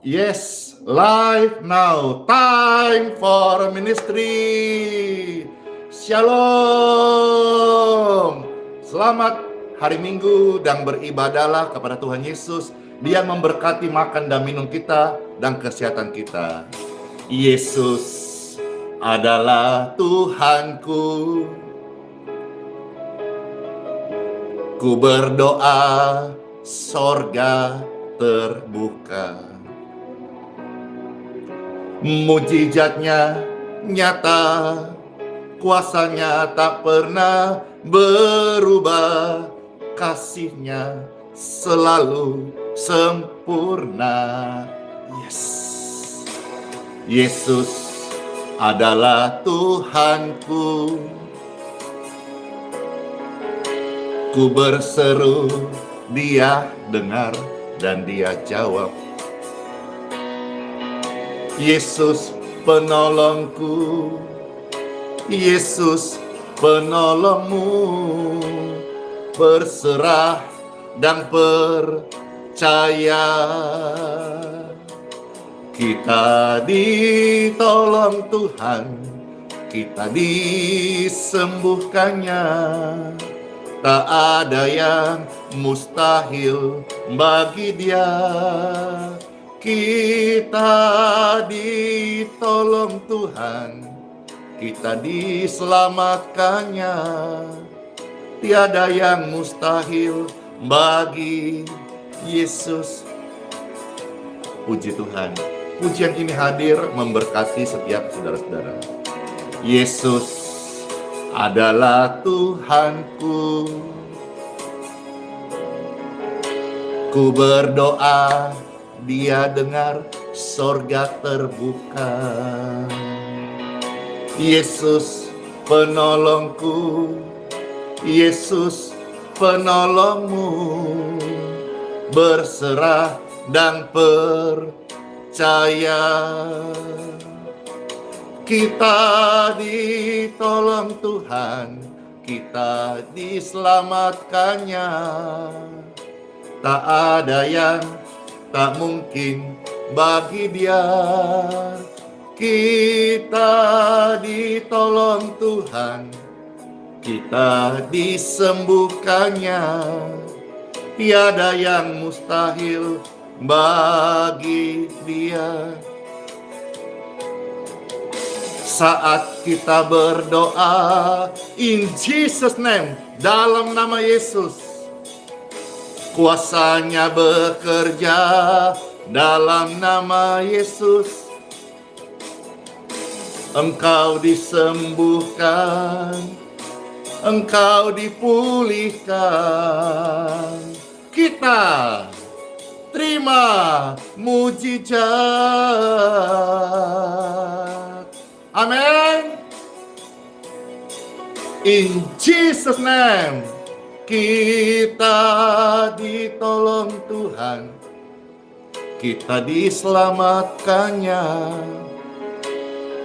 Yes, live now. Time for ministry. Shalom. Selamat hari Minggu dan beribadahlah kepada Tuhan Yesus. Dia memberkati makan dan minum kita dan kesehatan kita. Yesus adalah Tuhanku. Ku berdoa, sorga terbuka. Mujizatnya nyata, kuasanya tak pernah berubah, kasihnya selalu sempurna. Yes, Yesus adalah Tuhanku. Ku berseru, Dia dengar dan Dia jawab. Yesus penolongku, Yesus penolongmu, berserah dan percaya. Kita ditolong Tuhan, kita disembuhkannya. Tak ada yang mustahil bagi Dia. Kita ditolong Tuhan, kita diselamatkannya. Tiada yang mustahil bagi Yesus. Puji Tuhan. Pujian ini hadir memberkati setiap saudara-saudara. Yesus adalah Tuhanku. Ku berdoa, Dia dengar, sorga terbuka. Yesus penolongku, Yesus penolongmu, berserah dan percaya. Kita ditolong Tuhan, kita diselamatkannya. Tak ada yang tak mungkin bagi Dia. Kita ditolong Tuhan, kita disembuhkannya. Tiada yang mustahil bagi Dia. Saat kita berdoa in Jesus name, dalam nama Yesus, kuasanya bekerja dalam nama Yesus. Engkau disembuhkan, engkau dipulihkan. Kita terima mujizat. Amin. In Jesus name, kita ditolong Tuhan, kita diselamatkannya.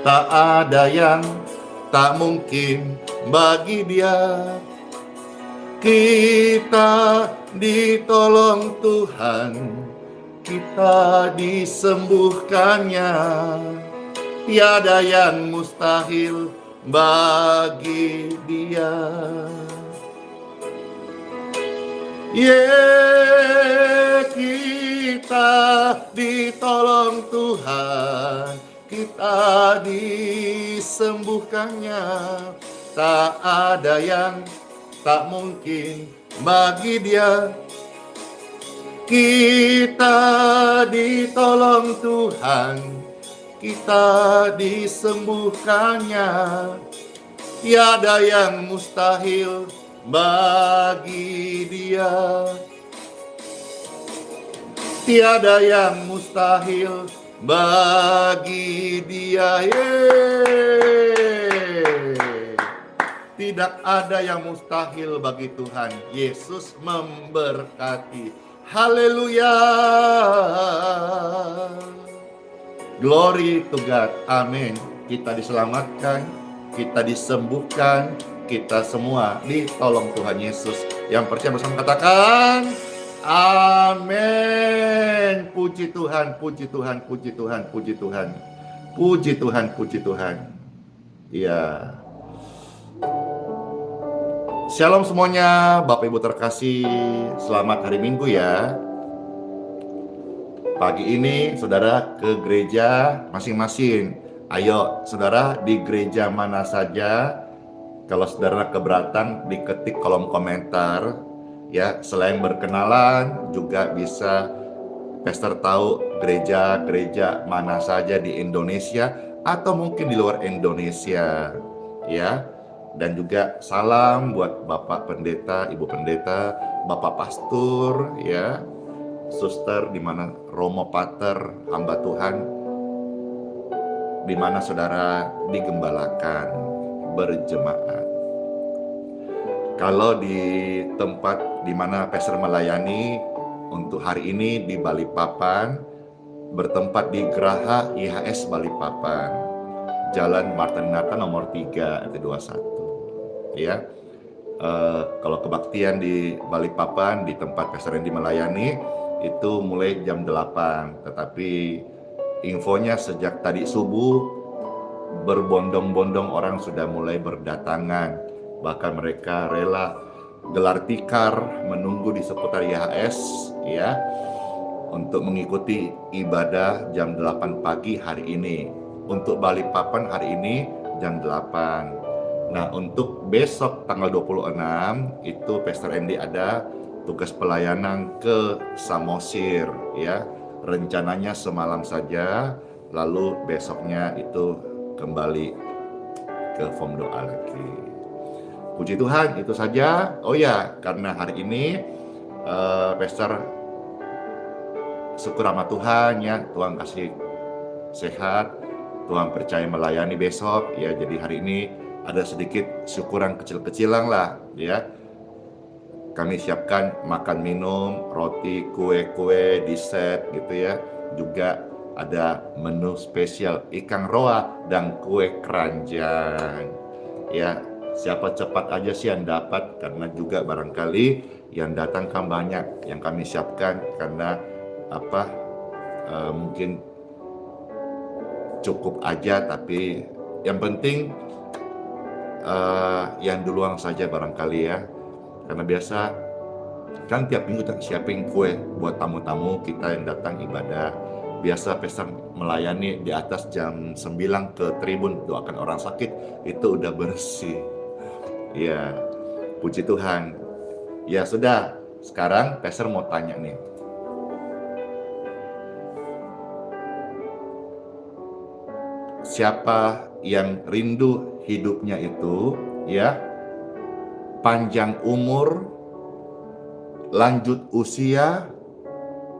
Tak ada yang tak mungkin bagi Dia. Kita ditolong Tuhan, kita disembuhkannya. Tiada yang mustahil bagi Dia. Kita ditolong Tuhan, kita disembuhkannya. Tak ada yang tak mungkin bagi Dia. Kita ditolong Tuhan, kita disembuhkannya. Tiada yang mustahil bagi Dia. Tiada yang mustahil bagi Dia. Tidak ada yang mustahil bagi Tuhan. Yesus memberkati. Haleluya. Glory to God. Amin. Kita diselamatkan, kita disembuhkan, kita semua ditolong Tuhan Yesus. Yang percaya bersama katakan Amin. Puji Tuhan, puji Tuhan, puji Tuhan, puji Tuhan. Puji Tuhan, puji Tuhan. Iya. Shalom semuanya, Bapak Ibu terkasih. Selamat hari Minggu ya. Pagi ini saudara ke gereja masing-masing. Ayo saudara, di gereja mana saja. Kalau saudara keberatan, diketik kolom komentar. Ya, selain berkenalan juga bisa pastor tahu gereja-gereja mana saja di Indonesia atau mungkin di luar Indonesia, ya. Dan juga salam buat Bapak Pendeta, Ibu Pendeta, Bapak Pastor, ya, Suster di mana Romo Pater, hamba Tuhan, di mana saudara digembalakan berjemaat. Kalau di tempat di mana pastor melayani untuk hari ini di Balikpapan, bertempat di Geraha IHS Balikpapan, Jalan Marta Dinata nomor 3 RT 21. Ya, kalau kebaktian di Balikpapan di tempat pastor yang melayani itu mulai jam 8, tetapi infonya sejak tadi subuh berbondong-bondong orang sudah mulai berdatangan. Bahkan mereka rela gelar tikar menunggu di seputar IHS, ya, untuk mengikuti ibadah jam 8 pagi hari ini. Untuk Balikpapan hari ini jam 8. Nah, untuk besok tanggal 26 itu Pastor Andy ada tugas pelayanan ke Samosir, ya. Rencananya semalam saja, lalu besoknya itu kembali ke form doa lagi. Puji Tuhan, itu saja. Oh ya, karena hari ini Pastor syukur sama Tuhan, ya, Tuhan kasih sehat, Tuhan percaya melayani besok, ya. Jadi hari ini ada sedikit syukuran kecil-kecilan lah, ya. Kami siapkan makan minum, roti, kue-kue, dessert gitu ya. Juga ada menu spesial ikan roa dan kue keranjang, ya. Siapa cepat aja sih yang dapat, karena juga barangkali yang datang kan banyak yang kami siapkan, karena mungkin cukup aja, tapi yang penting yang duluan saja barangkali ya, karena biasa kan tiap minggu kita siapin kue buat tamu-tamu kita yang datang ibadah. Biasa pastor melayani di atas jam 9 ke tribun doakan orang sakit, itu udah bersih. Ya, puji Tuhan. Ya sudah, sekarang pastor mau tanya nih. Siapa yang rindu hidupnya itu, ya, panjang umur, lanjut usia,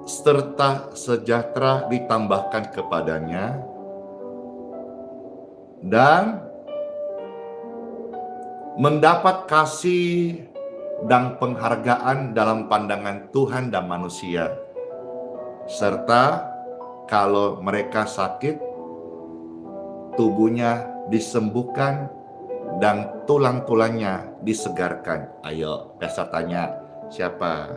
serta sejahtera ditambahkan kepadanya, dan mendapat kasih dan penghargaan dalam pandangan Tuhan dan manusia, serta kalau mereka sakit, tubuhnya disembuhkan dan tulang-tulangnya disegarkan. Ayo, pastor tanya, siapa?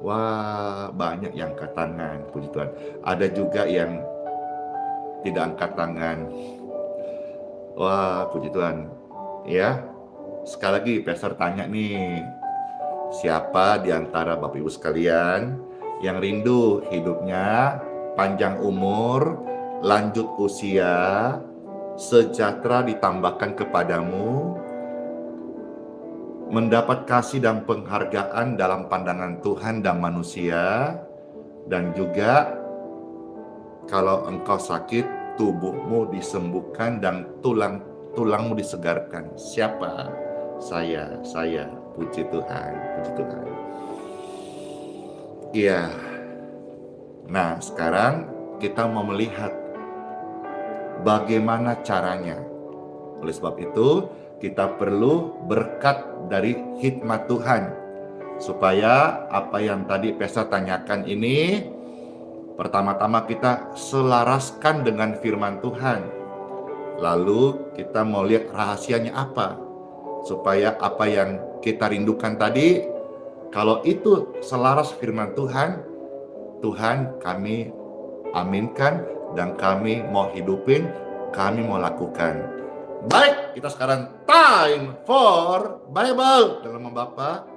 Wah, banyak yang angkat tangan, puji Tuhan. Ada juga yang tidak angkat tangan. Wah, puji Tuhan. Ya, sekali lagi pastor tanya nih, siapa di antara Bapak Ibu sekalian yang rindu hidupnya panjang umur, lanjut usia, sejahtera ditambahkan kepadamu, mendapat kasih dan penghargaan dalam pandangan Tuhan dan manusia, dan juga kalau engkau sakit, tubuhmu disembuhkan dan tulangmu disegarkan. Siapa? Saya. Puji Tuhan, puji Tuhan. Iya. Nah, sekarang kita mau melihat bagaimana caranya. Oleh sebab itu, kita perlu berkat dari hikmat Tuhan, supaya apa yang tadi pastor tanyakan ini, pertama-tama kita selaraskan dengan firman Tuhan. Lalu kita mau lihat rahasianya apa, supaya apa yang kita rindukan tadi Kalau itu selaras firman Tuhan, Tuhan kami aminkan dan kami mau hidupin, kami mau lakukan. Baik, kita sekarang time for Bible dalam nama Bapa,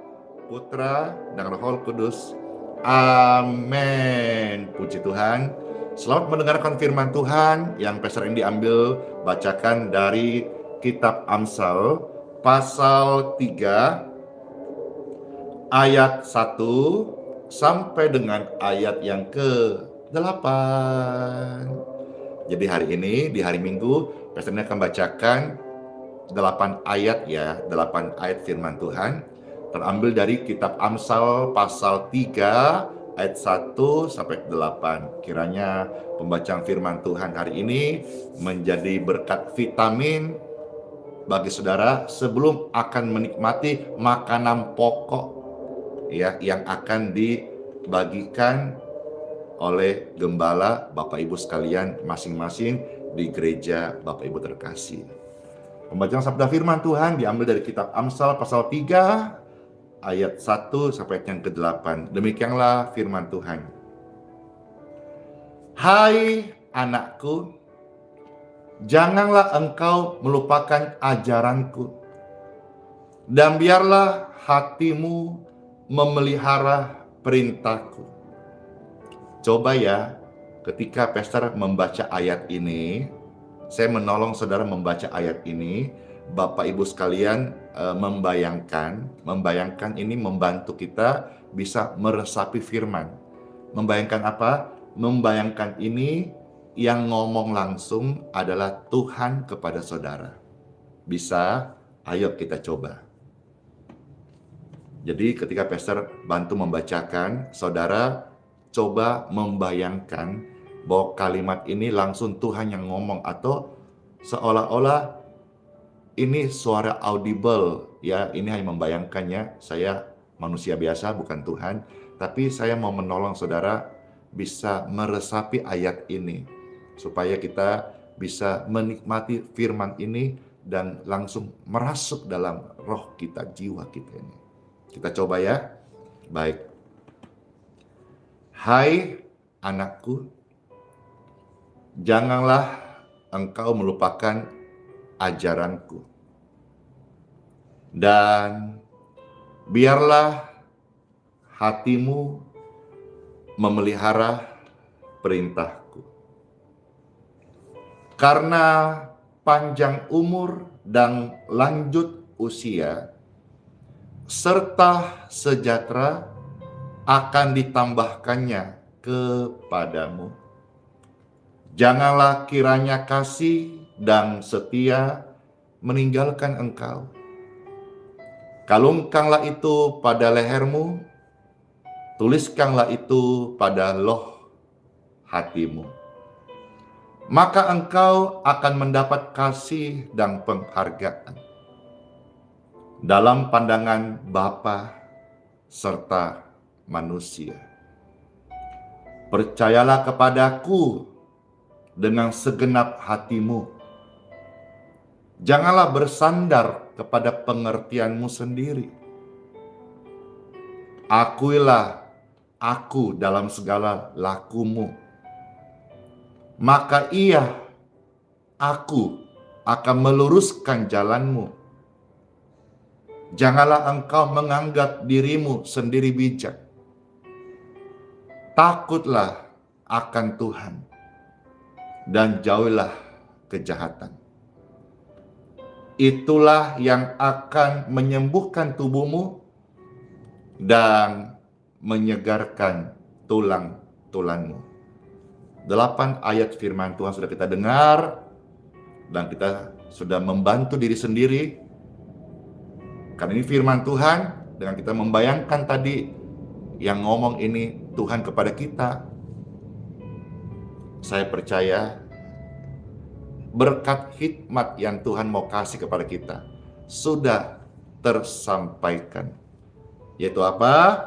Putra, dan Roh Kudus. Amin. Puji Tuhan. Selamat mendengarkan firman Tuhan yang Pastor Indi ambil bacakan dari kitab Amsal pasal 3 ayat 1 sampai dengan ayat yang ke-8. Jadi hari ini, di hari Minggu, Pastor Indi akan bacakan 8 ayat ya, 8 ayat firman Tuhan. Terambil dari kitab Amsal pasal 3 ayat 1 sampai 8. Kiranya pembacaan firman Tuhan hari ini menjadi berkat vitamin bagi saudara sebelum akan menikmati makanan pokok ya yang akan dibagikan oleh gembala Bapak Ibu sekalian masing-masing di gereja Bapak Ibu terkasih. Pembacaan sabda firman Tuhan diambil dari kitab Amsal pasal 3 ayat 1 sampai yang ke-8. Demikianlah firman Tuhan. Hai anakku, janganlah engkau melupakan ajaranku, dan biarlah hatimu memelihara perintahku. Coba ya, ketika Pastor membaca ayat ini, saya menolong saudara membaca ayat ini, Bapak Ibu sekalian membayangkan ini membantu kita bisa meresapi firman. Membayangkan apa? Membayangkan ini yang ngomong langsung adalah Tuhan kepada saudara. Bisa? Ayo kita coba. Jadi ketika Pastor bantu membacakan, saudara coba membayangkan bahwa kalimat ini langsung Tuhan yang ngomong atau seolah-olah ini suara audible ya, ini hanya membayangkannya. Saya manusia biasa bukan Tuhan, tapi saya mau menolong saudara bisa meresapi ayat ini supaya kita bisa menikmati firman ini dan langsung merasuk dalam roh kita, jiwa kita ini. Kita coba ya. Baik. Hai anakku, janganlah engkau melupakan ajaranku, dan biarlah hatimu memelihara perintahku. Karena panjang umur dan lanjut usia, serta sejahtera akan ditambahkannya kepadamu. Janganlah kiranya kasih dan setia meninggalkan engkau. Kalungkanlah itu pada lehermu, tuliskanlah itu pada loh hatimu. Maka engkau akan mendapat kasih dan penghargaan dalam pandangan Bapa serta manusia. Percayalah kepadaku dengan segenap hatimu. Janganlah bersandar kepada pengertianmu sendiri. Akuilah aku dalam segala lakumu. Maka aku akan meluruskan jalanmu. Janganlah engkau menganggap dirimu sendiri bijak. Takutlah akan Tuhan dan jauhilah kejahatan. Itulah yang akan menyembuhkan tubuhmu dan menyegarkan tulang-tulangmu. 8 ayat firman Tuhan sudah kita dengar dan kita sudah membantu diri sendiri. Karena ini firman Tuhan, dengan kita membayangkan tadi yang ngomong ini Tuhan kepada kita, saya percaya berkat hikmat yang Tuhan mau kasih kepada kita sudah tersampaikan. Yaitu apa?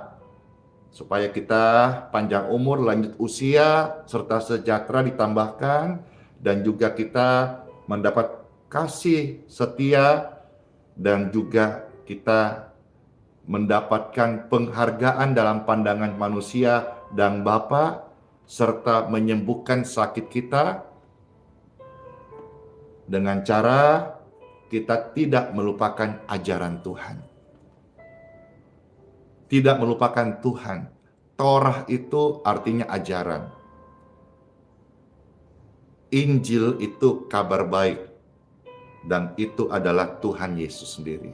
Supaya kita panjang umur, lanjut usia, serta sejahtera ditambahkan, dan juga kita mendapat kasih setia, dan juga kita mendapatkan penghargaan dalam pandangan manusia dan Bapa, serta menyembuhkan sakit kita dengan cara kita tidak melupakan ajaran Tuhan. Tidak melupakan Tuhan. Torah itu artinya ajaran. Injil itu kabar baik. Dan itu adalah Tuhan Yesus sendiri.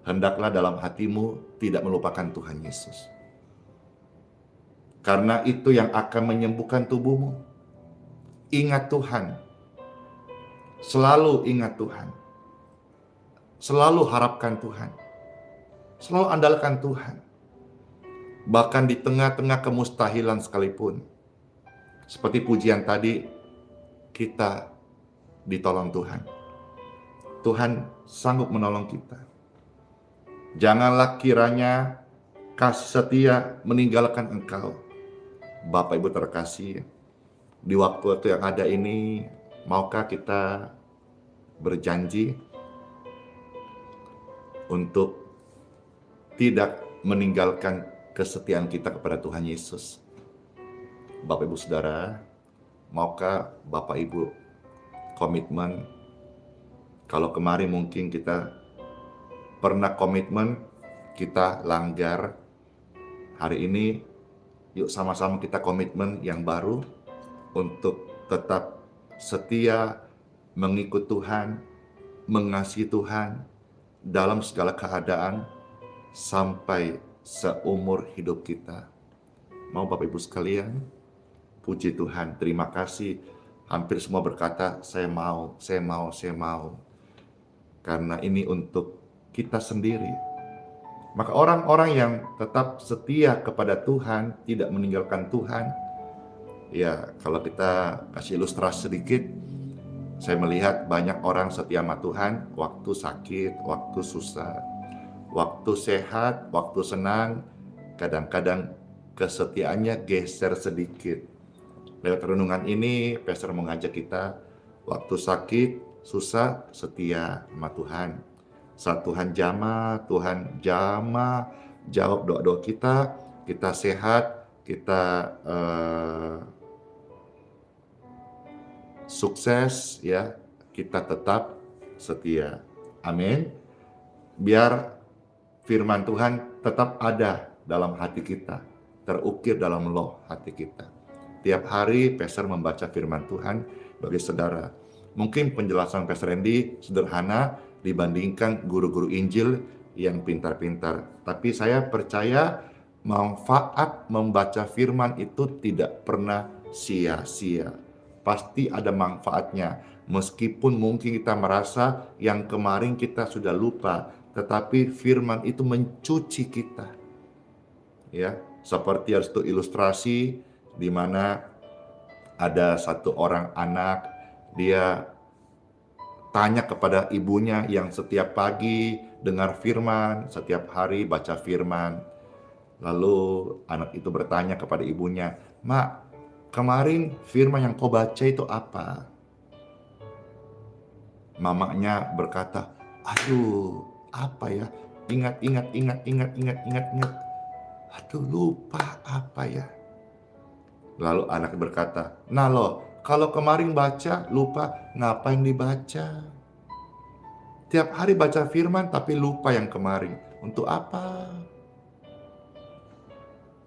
Hendaklah dalam hatimu tidak melupakan Tuhan Yesus. Karena itu yang akan menyembuhkan tubuhmu. Ingat Tuhan. Selalu ingat Tuhan. Selalu harapkan Tuhan. Selalu andalkan Tuhan. Bahkan di tengah-tengah kemustahilan sekalipun. Seperti pujian tadi, kita ditolong Tuhan. Tuhan sanggup menolong kita. Janganlah kiranya kasih setia meninggalkan engkau. Bapak Ibu terkasih, di waktu yang ada ini, maukah kita berjanji untuk tidak meninggalkan kesetiaan kita kepada Tuhan Yesus? Bapak Ibu Saudara, maukah Bapak Ibu komitmen? Kalau kemarin mungkin kita pernah komitmen, kita langgar. Hari ini yuk sama-sama kita komitmen yang baru untuk tetap setia mengikut Tuhan, mengasihi Tuhan dalam segala keadaan sampai seumur hidup kita. Mau Bapak Ibu sekalian, puji Tuhan, terima kasih. Hampir semua berkata, saya mau. Karena ini untuk kita sendiri. Maka orang-orang yang tetap setia kepada Tuhan, tidak meninggalkan Tuhan, ya kalau kita kasih ilustrasi sedikit, saya melihat banyak orang setia sama Tuhan waktu sakit, waktu susah, waktu sehat, waktu senang, kadang-kadang kesetiaannya geser sedikit. Lewat renungan ini, Pastor mengajak kita, waktu sakit, susah, setia sama Tuhan. Saat Tuhan jamah, jawab doa-doa kita sehat, kita sukses, ya, kita tetap setia. Amin. Biar firman Tuhan tetap ada dalam hati kita, terukir dalam loh hati kita. Tiap hari Pastor membaca firman Tuhan bagi saudara. Mungkin penjelasan Pastor Randy sederhana dibandingkan guru-guru Injil yang pintar-pintar. Tapi saya percaya manfaat membaca firman itu tidak pernah sia-sia. Pasti ada manfaatnya. Meskipun mungkin kita merasa yang kemarin kita sudah lupa, tetapi firman itu mencuci kita. Ya, seperti harus itu ilustrasi di mana ada satu orang anak, dia tanya kepada ibunya yang setiap pagi dengar firman, setiap hari baca firman. Lalu anak itu bertanya kepada ibunya, "Mak, kemarin firman yang kau baca itu apa?" Mamanya berkata, "Aduh, apa ya? Ingat. Aduh, lupa apa ya?" Lalu anak berkata, "Nah loh, kalau kemarin baca, lupa, ngapain dibaca? Tiap hari baca firman tapi lupa yang kemarin. Untuk apa?"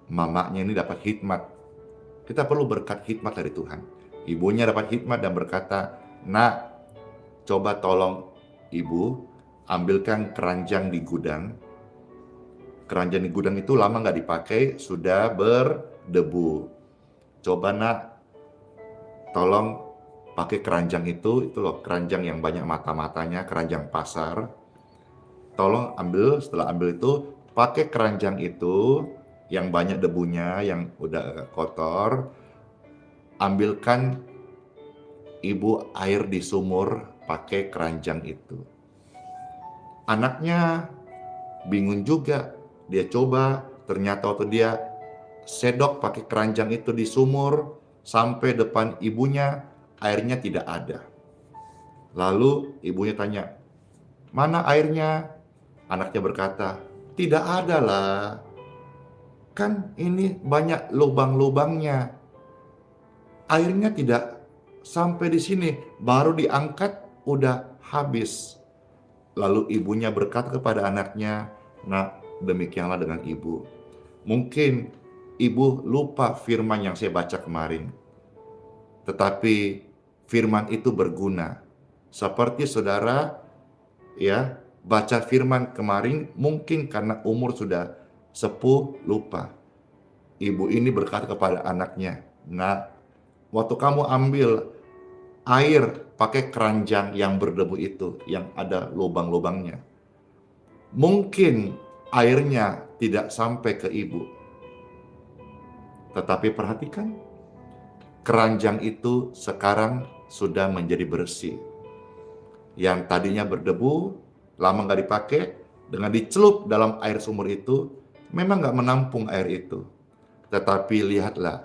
Mamanya ini dapat hikmat. Kita perlu berkat hikmat dari Tuhan. Ibunya dapat hikmat dan berkata, "Nak, coba tolong ibu, ambilkan keranjang di gudang. Keranjang di gudang itu lama nggak dipakai, sudah berdebu. Coba nak, tolong pakai keranjang itu loh, keranjang yang banyak mata-matanya, keranjang pasar. Tolong ambil, setelah ambil itu, pakai keranjang itu yang banyak debunya, yang udah agak kotor. Ambilkan ibu air di sumur, pakai keranjang itu." Anaknya bingung juga, dia coba, ternyata waktu dia sedok pakai keranjang itu di sumur, sampai depan ibunya, airnya tidak ada. Lalu ibunya tanya, "Mana airnya?" Anaknya berkata, Tidak ada lah. Kan ini banyak lubang-lubangnya. Airnya tidak sampai di sini, baru diangkat udah habis. Lalu ibunya berkata kepada anaknya, "Nak, demikianlah dengan ibu." Mungkin ibu lupa firman yang saya baca kemarin. Tetapi firman itu berguna. Seperti saudara ya baca firman kemarin, mungkin karena umur sudah sepuh lupa. Ibu ini berkata kepada anaknya, "Nak, waktu kamu ambil air pakai keranjang yang berdebu itu, yang ada lubang-lubangnya, mungkin airnya tidak sampai ke ibu. Tetapi perhatikan, keranjang itu sekarang sudah menjadi bersih. Yang tadinya berdebu, lama nggak dipakai, dengan dicelup dalam air sumur itu, memang nggak menampung air itu. Tetapi lihatlah,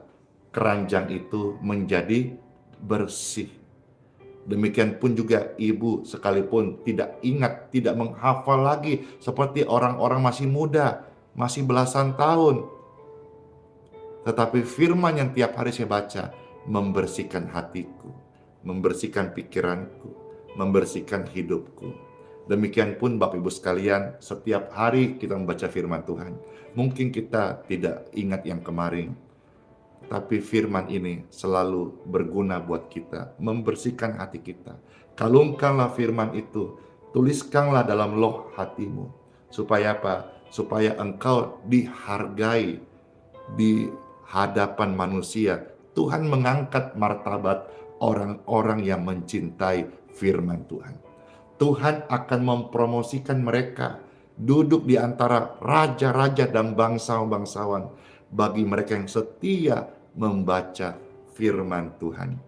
keranjang itu menjadi bersih. Demikian pun juga ibu sekalipun tidak ingat, tidak menghafal lagi seperti orang-orang masih muda, masih belasan tahun. Tetapi firman yang tiap hari saya baca membersihkan hatiku, membersihkan pikiranku, membersihkan hidupku. Demikian pun Bapak Ibu sekalian, setiap hari kita membaca firman Tuhan. Mungkin kita tidak ingat yang kemarin, tapi firman ini selalu berguna buat kita, membersihkan hati kita. Kalungkanlah firman itu, tuliskanlah dalam loh hatimu. Supaya apa? Supaya engkau dihargai di hadapan manusia. Tuhan mengangkat martabat orang-orang yang mencintai firman Tuhan. Tuhan akan mempromosikan mereka duduk di antara raja-raja dan bangsa-bangsawan bagi mereka yang setia membaca firman Tuhan.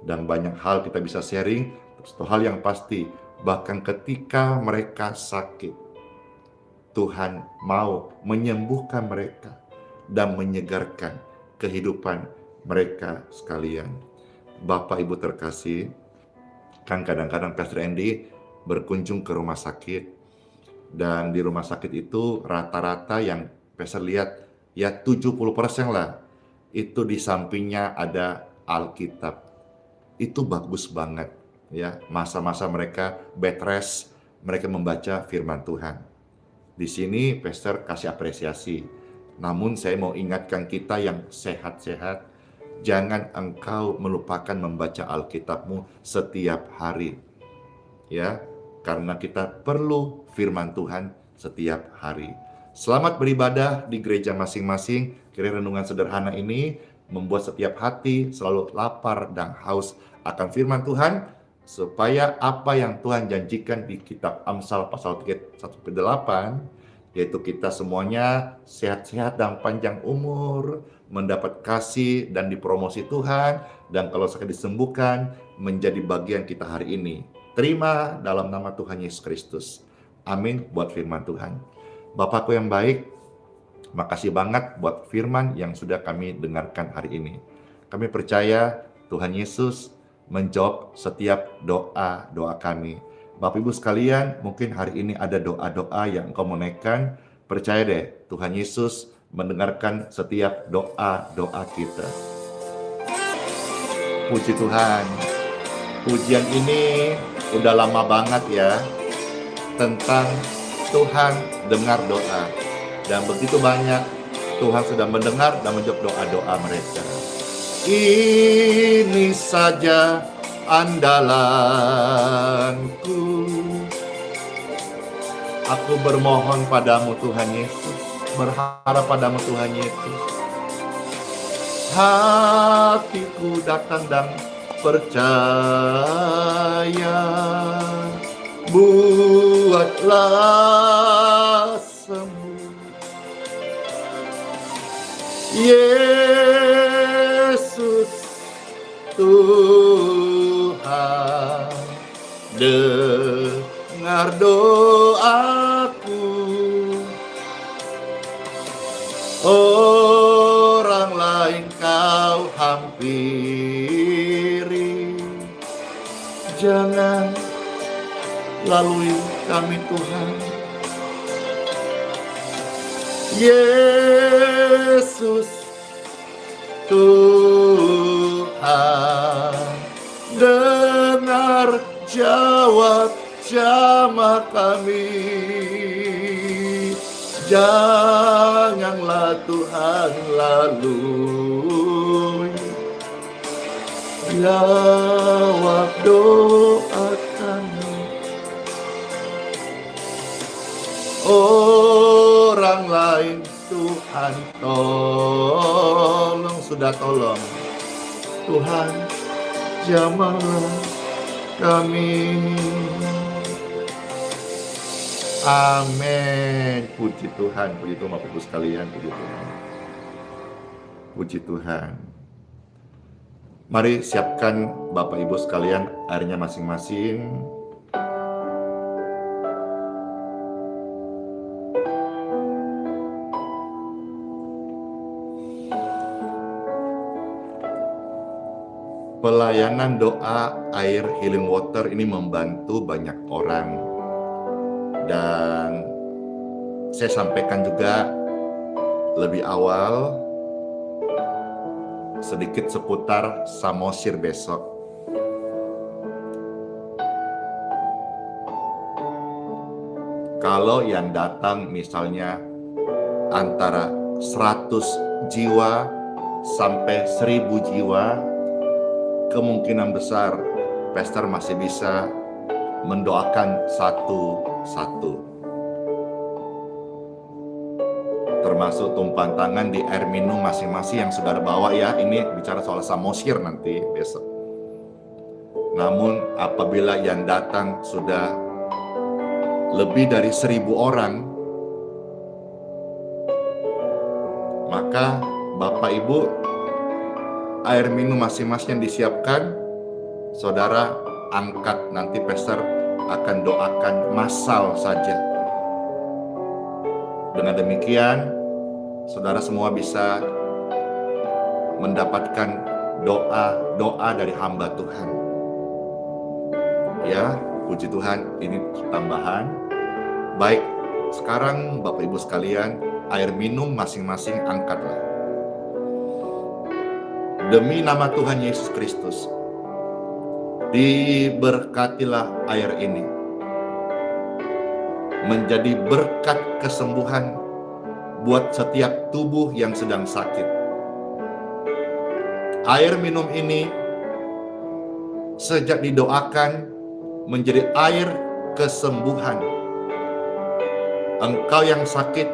Dan banyak hal kita bisa sharing. Satu hal yang pasti, bahkan ketika mereka sakit, Tuhan mau menyembuhkan mereka dan menyegarkan kehidupan mereka sekalian. Bapak Ibu terkasih, kan kadang-kadang Pastor Andy berkunjung ke rumah sakit, dan di rumah sakit itu rata-rata yang Pastor lihat ya 70% lah, itu di sampingnya ada Alkitab. Itu bagus banget ya, masa-masa mereka bed rest, mereka membaca firman Tuhan. Di sini Pastor kasih apresiasi. Namun saya mau ingatkan kita yang sehat-sehat, jangan engkau melupakan membaca Alkitabmu setiap hari. Ya, karena kita perlu firman Tuhan setiap hari. Selamat beribadah di gereja masing-masing. Kiranya renungan sederhana ini membuat setiap hati selalu lapar dan haus akan firman Tuhan, supaya apa yang Tuhan janjikan di kitab Amsal pasal 1:8, yaitu kita semuanya sehat-sehat dan panjang umur, mendapat kasih dan dipromosi Tuhan, dan kalau sakit disembuhkan, menjadi bagian kita hari ini. Terima dalam nama Tuhan Yesus Kristus. Amin buat firman Tuhan. Bapakku yang baik, makasih banget buat firman yang sudah kami dengarkan hari ini. Kami percaya Tuhan Yesus menjawab setiap doa-doa kami. Bapak Ibu sekalian, mungkin hari ini ada doa-doa yang engkau mau naikkan. Percaya deh, Tuhan Yesus mendengarkan setiap doa-doa kita. Puji Tuhan. Pujian ini udah lama banget ya, tentang Tuhan dengar doa. Dan begitu banyak Tuhan sudah mendengar dan menjawab doa-doa mereka. Ini saja andalanku, aku bermohon padamu Tuhan Yesus, berharap padamu Tuhan Yesus. Hatiku datang dan percaya, buatlah sembuh. Yesus Tuhan, dengar doaku. Orang lain kau hampiri, jangan lalui kami Tuhan. Yesus Tuhan, dengar jawab jamaah kami. Janganlah Tuhan lalui, jawab doa kami. Orang lain Tuhan tolong, sudah tolong. Tuhan jamahlah kami. Amin. Puji Tuhan, puji Tuhan Bapak Ibu sekalian, puji Tuhan. Puji Tuhan. Mari siapkan Bapak Ibu sekalian airnya masing-masing. Pelayanan doa air healing water ini membantu banyak orang. Dan saya sampaikan juga lebih awal sedikit seputar Samosir besok. Kalau yang datang misalnya antara 100 jiwa sampai 1000 jiwa, kemungkinan besar pastor masih bisa mendoakan satu-satu. Termasuk tumpahan tangan di air minum masing-masing yang saudara bawa ya. Ini bicara soal Samosir nanti besok. Namun apabila yang datang sudah lebih dari 1000 orang, maka Bapak Ibu air minum masing-masing yang disiapkan, saudara angkat, nanti pastor akan doakan massal saja. Dengan demikian, saudara semua bisa mendapatkan doa dari hamba Tuhan. Ya, puji Tuhan, ini tambahan. Baik, sekarang Bapak Ibu sekalian, air minum masing-masing angkatlah. Demi nama Tuhan Yesus Kristus, diberkatilah air ini menjadi berkat kesembuhan buat setiap tubuh yang sedang sakit. Air minum ini sejak didoakan menjadi air kesembuhan. Engkau yang sakit,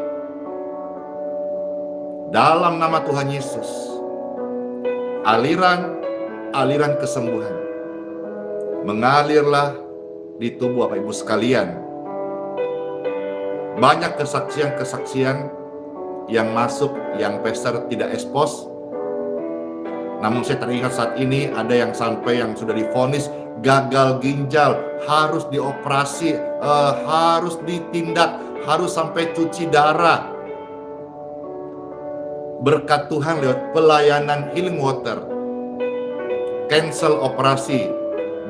dalam nama Tuhan Yesus, aliran kesembuhan mengalirlah di tubuh Bapak Ibu sekalian. Banyak kesaksian-kesaksian yang masuk, yang pastor tidak expose. Namun saya teringat saat ini ada yang sampai yang sudah divonis gagal ginjal, harus dioperasi, harus ditindak, harus sampai cuci darah. Berkat Tuhan lewat pelayanan healing water, cancel operasi,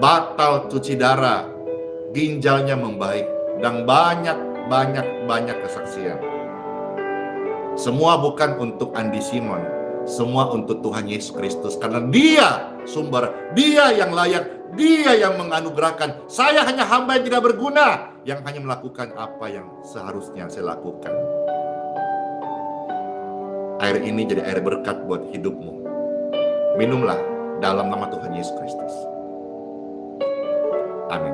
batal cuci darah, ginjalnya membaik, dan banyak kesaksian. Semua bukan untuk Andi Simon, semua untuk Tuhan Yesus Kristus, karena Dia sumber, Dia yang layak, Dia yang menganugerahkan. Saya hanya hamba yang tidak berguna, yang hanya melakukan apa yang seharusnya saya lakukan. Air ini jadi air berkat buat hidupmu. Minumlah dalam nama Tuhan Yesus Kristus. Amin.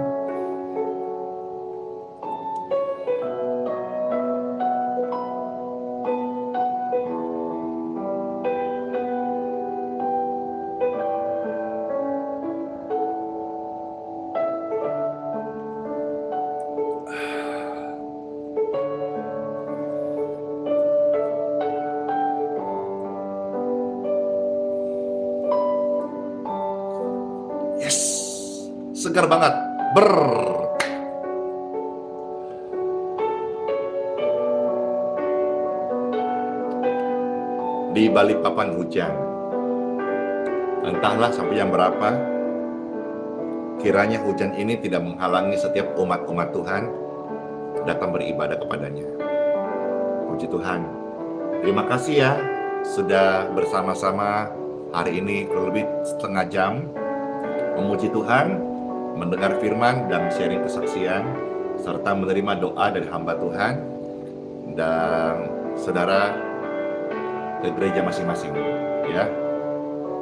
Yes, segar banget. Di Balikpapan hujan. Entahlah sampai jam berapa. Kiranya hujan ini tidak menghalangi setiap umat-umat Tuhan datang beribadah kepadanya. Puji Tuhan. Terima kasih ya sudah bersama-sama hari ini kurang lebih setengah jam memuji Tuhan, mendengar firman dan sharing kesaksian, serta menerima doa dari hamba Tuhan dan saudara ke gereja masing-masing. Ya,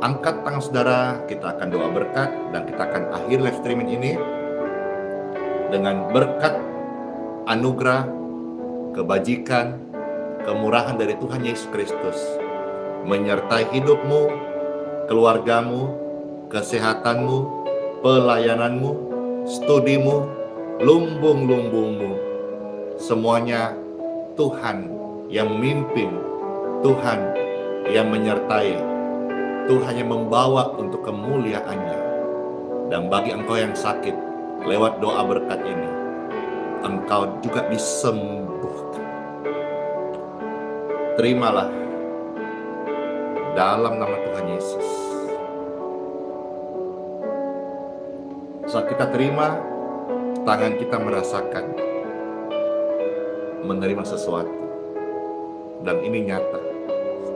angkat tangan saudara, kita akan doa berkat dan kita akan akhir live streaming ini dengan berkat anugerah, kebajikan, kemurahan dari Tuhan Yesus Kristus menyertai hidupmu, keluargamu, kesehatanmu, pelayananmu, studimu, lumbung-lumbungmu. Semuanya Tuhan yang memimpin, Tuhan yang menyertai, Tuhan yang membawa untuk kemuliaan-Nya. Dan bagi engkau yang sakit, lewat doa berkat ini, engkau juga disembuhkan. Terimalah dalam nama Tuhan Yesus. Saat kita terima, tangan kita merasakan menerima sesuatu, dan ini nyata.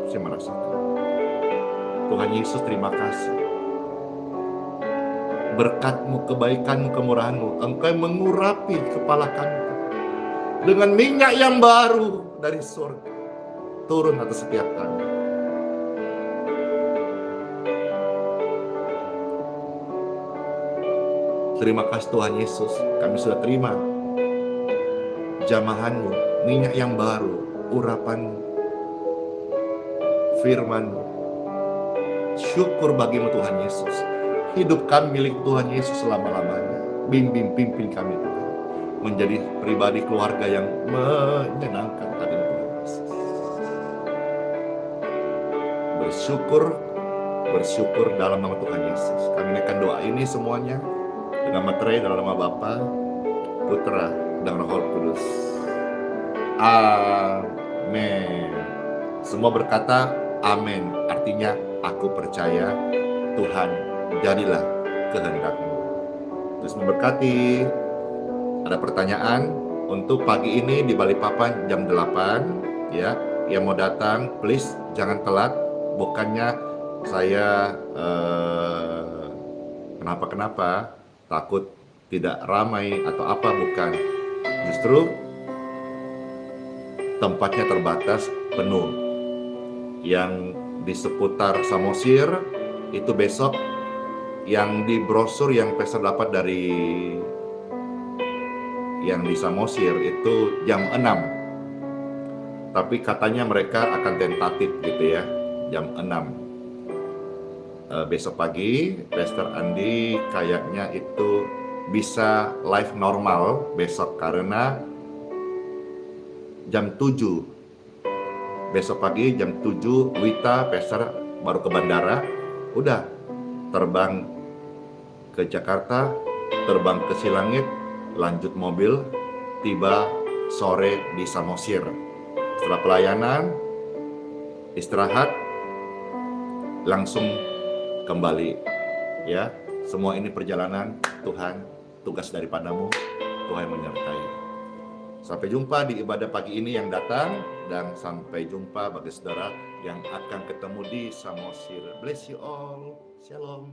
Saya merasakan. Tuhan Yesus, terima kasih. Berkat-Mu, kebaikan-Mu, kemurahan-Mu, Engkau yang mengurapi kepala kami dengan minyak yang baru dari surga, turun atas setiap kami. Terima kasih Tuhan Yesus, kami sudah terima jamahan-Mu, minyak yang baru, urapan-Mu, firman-Mu. Syukur bagi-Mu Tuhan Yesus. Hidup kami milik Tuhan Yesus selama-lamanya. Bimbing, pimpin kami Tuhan, menjadi pribadi keluarga yang menyenangkan hati Tuhan Yesus. Bersyukur dalam nama Tuhan Yesus. Kami naikkan doa ini semuanya dengan materai dalam nama Bapa, Putra, dan Roh Kudus. Amin. Semua berkata amin. Artinya aku percaya, Tuhan, jadilah kehendak-Mu. Terus memberkati. Ada pertanyaan untuk pagi ini di Balikpapan jam 8 ya. Yang mau datang please jangan telat. Bukannya saya kenapa-kenapa, takut tidak ramai atau apa, bukan. Justru tempatnya terbatas, penuh. Yang di seputar Samosir itu besok, yang di brosur yang pesan dapat dari yang di Samosir itu jam 6. Tapi katanya mereka akan tentatif gitu ya, jam 6. Besok pagi, Pastor Andi kayaknya itu bisa live normal besok karena jam 7. Besok pagi jam 7, Wita, Pastor baru ke bandara, udah terbang ke Jakarta, terbang ke Silangit, lanjut mobil, tiba sore di Samosir. Setelah pelayanan, istirahat, langsung kembali. Ya, semua ini perjalanan Tuhan, tugas daripadamu, Tuhan menyertai. Sampai jumpa di ibadah pagi ini yang datang, dan sampai jumpa bagi saudara yang akan ketemu di Samosir. Bless you all. Shalom.